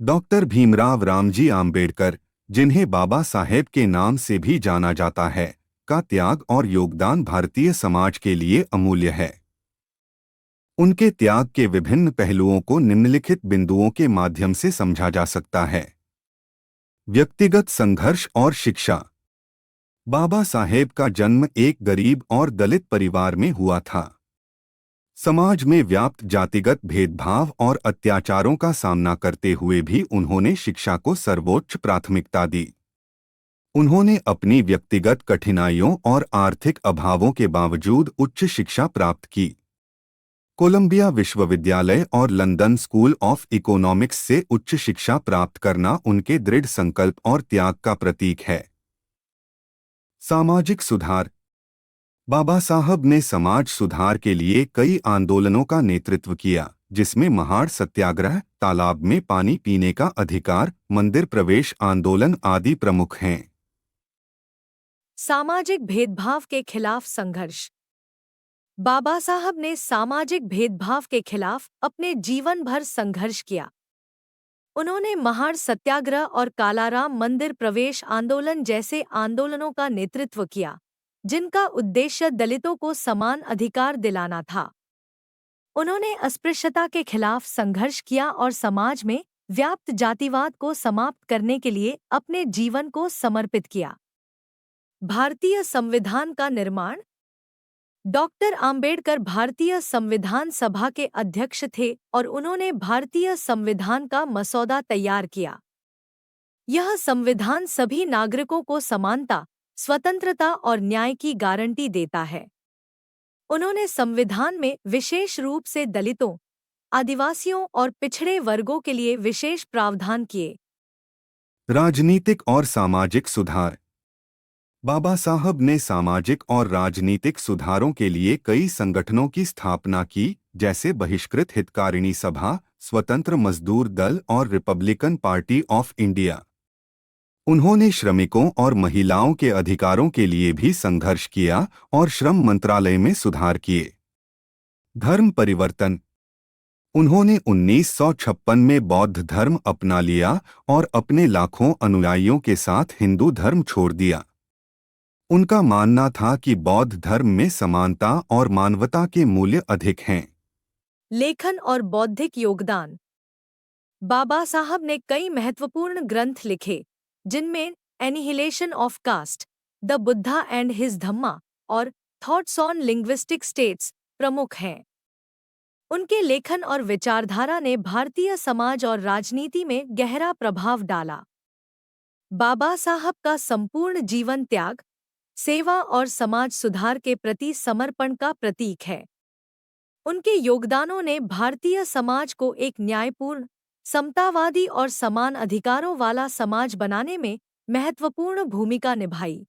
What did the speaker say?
Doctor Bhimrao Ramji Ambedkar, जिन्हें बाबा साहेब के नाम से भी जाना जाता है, का त्याग और योगदान भारतीय समाज के लिए अमूल्य है। उनके त्याग के विभिन्न पहलुओं को निम्नलिखित बिंदुओं के माध्यम से समझा जा सकता है। व्यक्तिगत संघर्ष और शिक्षा। बाबा साहेब का जन्म एक गरीब और दलित परिवार में हुआ था। समाज में व्याप्त जातिगत भेदभाव और अत्याचारों का सामना करते हुए भी उन्होंने शिक्षा को सर्वोच्च प्राथमिकता दी। उन्होंने अपनी व्यक्तिगत कठिनाइयों और आर्थिक अभावों के बावजूद उच्च शिक्षा प्राप्त की। कोलंबिया विश्वविद्यालय और लंदन स्कूल ऑफ इकोनॉमिक्स से उच्च शिक्षा प्राप्त करना उनके दृढ़ संकल्प और त्याग का प्रतीक है। सामाजिक सुधार। बाबा साहब ने समाज सुधार के लिए कई आंदोलनों का नेतृत्व किया, जिसमें महाड़ सत्याग्रह, तालाब में पानी पीने का अधिकार, मंदिर प्रवेश आंदोलन आदि प्रमुख हैं। सामाजिक भेदभाव के खिलाफ संघर्ष। बाबा साहब ने सामाजिक भेदभाव के खिलाफ अपने जीवन भर संघर्ष किया। उन्होंने महाड़ सत्याग्रह और कालाराम मंदिर प्रवेश आंदोलन जैसे आंदोलनों का नेतृत्व किया, जिनका उद्देश्य दलितों को समान अधिकार दिलाना था। उन्होंने अस्पृश्यता के खिलाफ संघर्ष किया और समाज में व्याप्त जातिवाद को समाप्त करने के लिए अपने जीवन को समर्पित किया। भारतीय संविधान का निर्माण। डॉक्टर आम्बेडकर भारतीय संविधान सभा के अध्यक्ष थे और उन्होंने भारतीय संविधान का मसौदा तैयार किया। यह संविधान सभी नागरिकों को समानता, स्वतंत्रता और न्याय की गारंटी देता है। उन्होंने संविधान में विशेष रूप से दलितों, आदिवासियों और पिछड़े वर्गों के लिए विशेष प्रावधान किए। राजनीतिक और सामाजिक सुधार। बाबा साहब ने सामाजिक और राजनीतिक सुधारों के लिए कई संगठनों की स्थापना की, जैसे बहिष्कृत हितकारिणी सभा, स्वतंत्र मजदूर दल और रिपब्लिकन पार्टी ऑफ इंडिया। उन्होंने श्रमिकों और महिलाओं के अधिकारों के लिए भी संघर्ष किया और श्रम मंत्रालय में सुधार किए। धर्म परिवर्तन। उन्होंने 1956 में बौद्ध धर्म अपना लिया और अपने लाखों अनुयायियों के साथ हिंदू धर्म छोड़ दिया। उनका मानना था कि बौद्ध धर्म में समानता और मानवता के मूल्य अधिक हैं। लेखन और बौद्धिक योगदान। बाबा साहब ने कई महत्वपूर्ण ग्रंथ लिखे, जिनमें annihilation of caste, the Buddha and his Dhamma और थॉट्स ऑन लिंग्विस्टिक स्टेट्स प्रमुख हैं। उनके लेखन और विचारधारा ने भारतीय समाज और राजनीति में गहरा प्रभाव डाला। बाबा साहब का संपूर्ण जीवन त्याग, सेवा और समाज सुधार के प्रति समर्पण का प्रतीक है। उनके योगदानों ने भारतीय समाज को एक न्यायपूर्ण, समतावादी और समान अधिकारों वाला समाज बनाने में महत्वपूर्ण भूमिका निभाई।